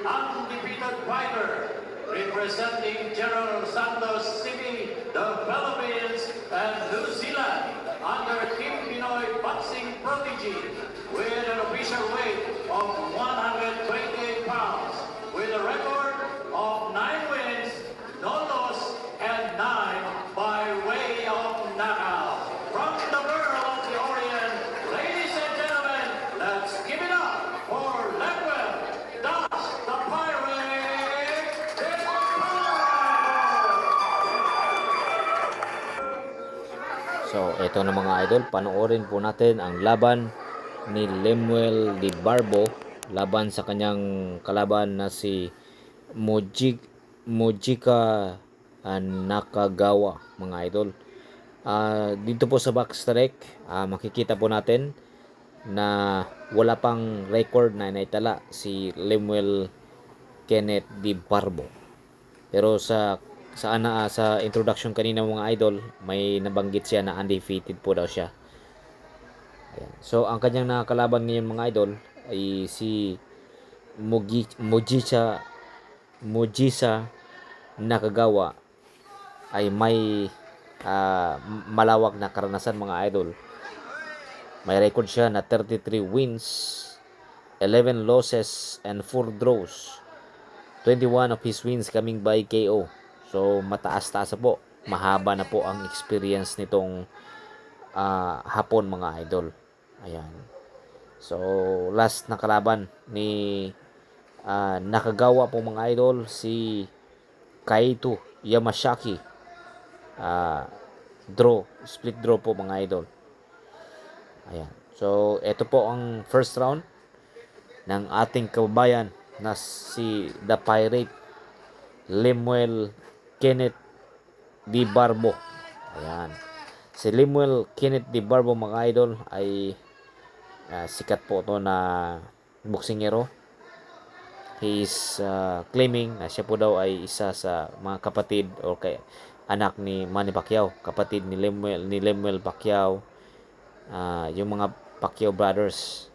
undefeated fighter, representing General Santos City, the Philippines, and New Zealand, under Team Pinoy Boxing Prodigy, with an official weight of 128 pounds, with a record of 9 wins, no loss, and 9 by way of knockout. From the world of the Orient, ladies and gentlemen, let's give it up for Lemuel Das the Pirate Dibarbo! So, ito na mga idol, panoorin po natin ang laban ni Lemuel Dibarbo laban sa kanyang kalaban na si Mojika Nakagawa, mga idol. Dito po sa Backstrike, makikita po natin na wala pang record na naitala si Lemuel Kenneth Dibarbo. Pero sa introduction kanina mga idol, may nabanggit siya na undefeated po daw siya. Ayan. So ang kanyang nakakalaban ngayon mga idol ay si Mojisa Nakagawa, ay may malawak na karanasan mga idol. May record siya na 33 wins, 11 losses, and 4 draws. 21 of his wins coming by KO. So mataas-taas po. Mahaba na po ang experience nitong hapon mga idol. Ayan. So last na kalaban ni Nakagawa po mga idol, si Kaito Yamashaki. Split draw po mga idol. Ayan. So ito po ang first round ng ating kababayan na si The Pirate Lemuel Kenneth Dibarbo. Ayan. Si Lemuel Kenneth Dibarbo mga idol ay sikat po to na boksingero. He is claiming na siya po daw ay isa sa mga kapatid o anak ni Manny Pacquiao, kapatid ni Lemuel Pacquiao, yung mga Pacquiao brothers.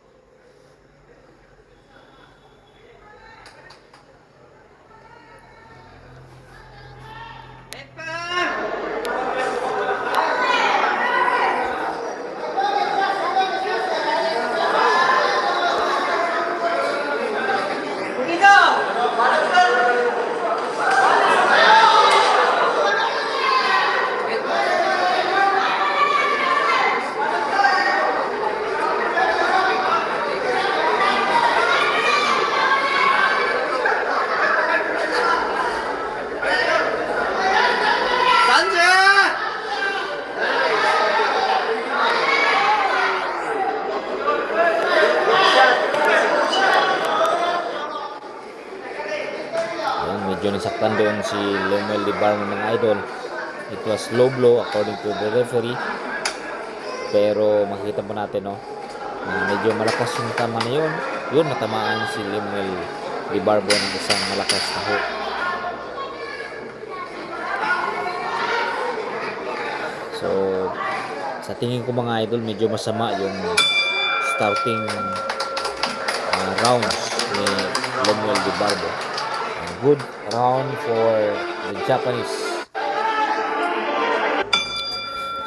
Medyo nasaktan doon si Lemuel Dibarbo mga idol. It was low blow according to the referee. Pero makikita po natin medyo malakas yung tama na yun. Yun, natamaan si Lemuel Dibarbo ng isang malakas na hook. So sa tingin ko mga idol, medyo masama yung starting rounds ni Lemuel Dibarbo. Good round for the Japanese.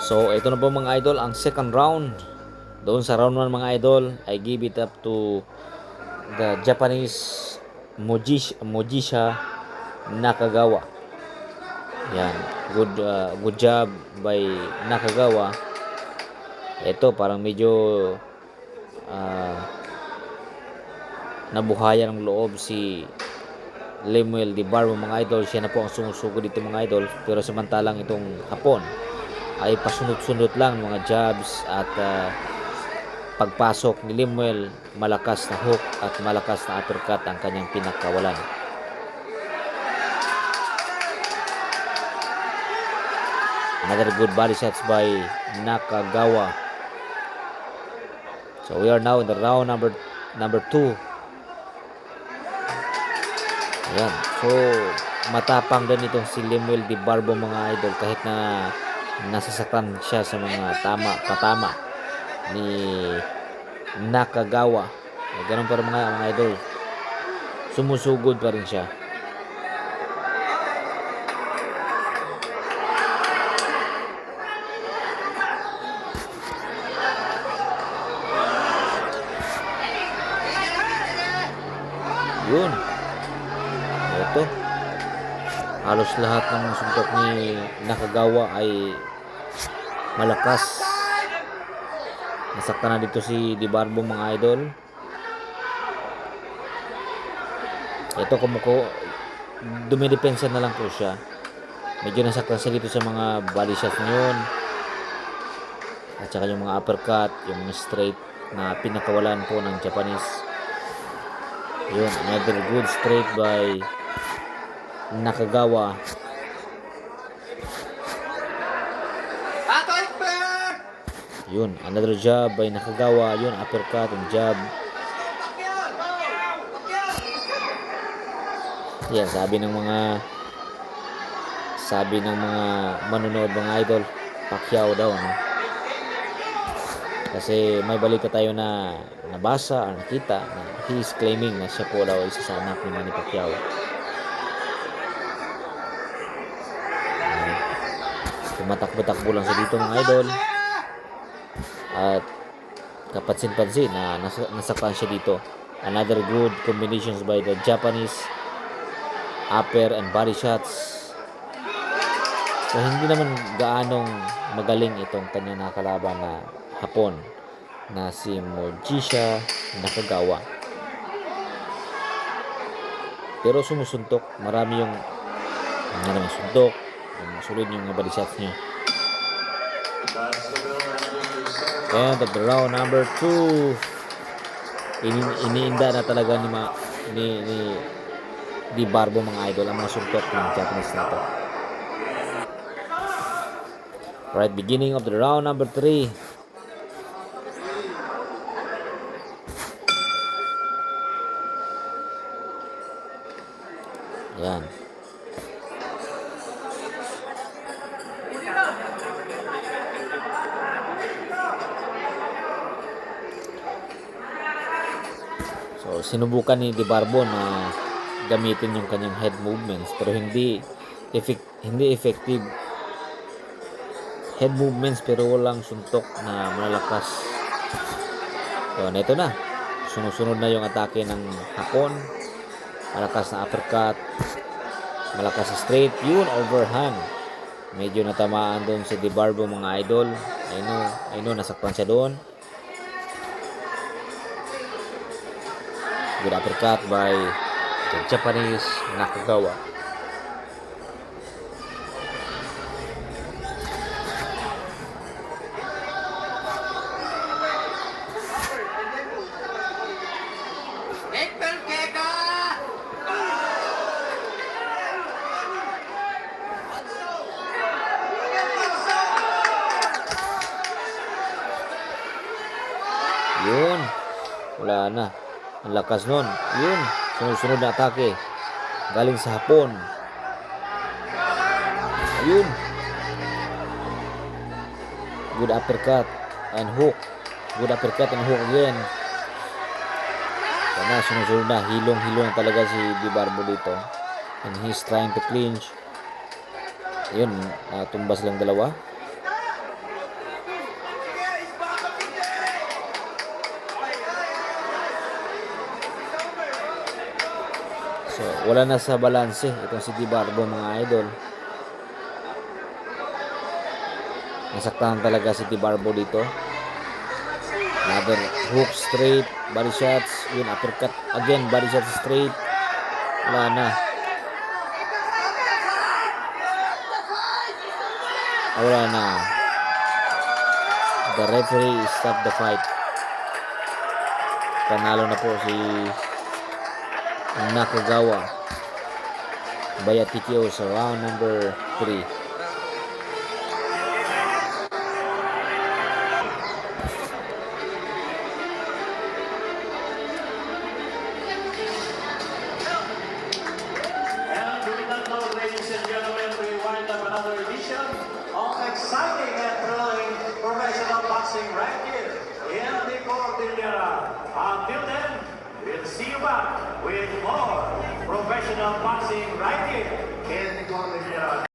So ito na po mga idol ang second round. Doon sa round 1 mga idol, I give it up to the Japanese Mojisa Nakagawa. Yan, good job by Nakagawa. Ito parang medyo nabuhayan ng loob si Lemuel Dibarbo mga idol. Siya na po ang sumusugo dito mga idol. Pero samantalang itong hapon ay pasunod-sunod lang mga jabs at pagpasok ni Lemuel, malakas na hook at malakas na uppercut ang kanyang pinakawalan. Another good body shots by Nakagawa. So we are now in the round number 2. Ayan. So matapang din itong si Lemuel Dibarbo mga idol, kahit na nasasaktan siya sa mga patama ni Nakagawa. Ganun pa rin mga idol. sumusugod pa rin siya. Yun. Ito. Halos lahat ng suntok ni Nakagawa ay malakas. Nasaktan na dito si Di Barbo, mga idol. Ito dumidepensa na lang po siya. Medyo nasaktan siya dito sa mga body shots ngayon. At saka yung mga uppercut, yung mga straight na pinakawalan po ng Japanese. Yun, another good straight by Nakagawa. Yun, another jab by Nakagawa. Yun, uppercut and jab. Yan, sabi ng mga manonood, mga idol, Pacquiao daw, no? Kasi may balita tayo na nabasa or nakita na he is claiming na siya po daw isa sa anak ni Manny Pacquiao. Tumatakbo-takbo lang siya dito, mga idol. At kapansin-pansin na nasaktan siya dito. Another good combinations by the Japanese, upper and body shots. So hindi naman gaanong magaling itong kanya nakalaban na Hapon na si Mojisha Nakagawa. Pero sumusuntok, marami yung suntok, sulit yung body shots niya. And at the round number 2, iniinda na talaga ni Di Barbo, mga idol, ang mga suntok ng Japanese na to. Right, beginning of the round number 3. Yan. So, sinubukan ni Di Barbo na gamitin yung kanyang head movements, pero hindi effective head movements, pero walang suntok na malalakas. So, ito na. Sunod-sunod na yung atake ng Hapon. Malakas na uppercut, malakas na straight. Yun, overhand. Medyo natamaan doon si Di Barbo, mga idol. Ayun, nasaktan siya doon. Good uppercut by the Japanese Nakagawa. Yun, wala na. Ang lakas nun. Yun, sunod-sunod na atake galing sa Hapon. Ayun, good uppercut and hook. Good uppercut and hook again. Sana sunod-sunod na. Hilong-hilong talaga si Di Barbo dito. And he's trying to clinch. Ayun, tumbas lang dalawa. So, wala na sa balanse itong si Di Barbo, mga idol. Nasaktahan talaga si Di Barbo dito. Another hook straight, body shots, yun, uppercut again, body shots straight. Wala na. Wala na. The referee stopped the fight. Panalo na po si Nakagawa via TKO sa round number 3. And with that note, ladies and gentlemen, we wind up another edition of exciting and thrilling professional boxing right here in the Cordillera. Until then, we'll see you back with more professional boxing right here in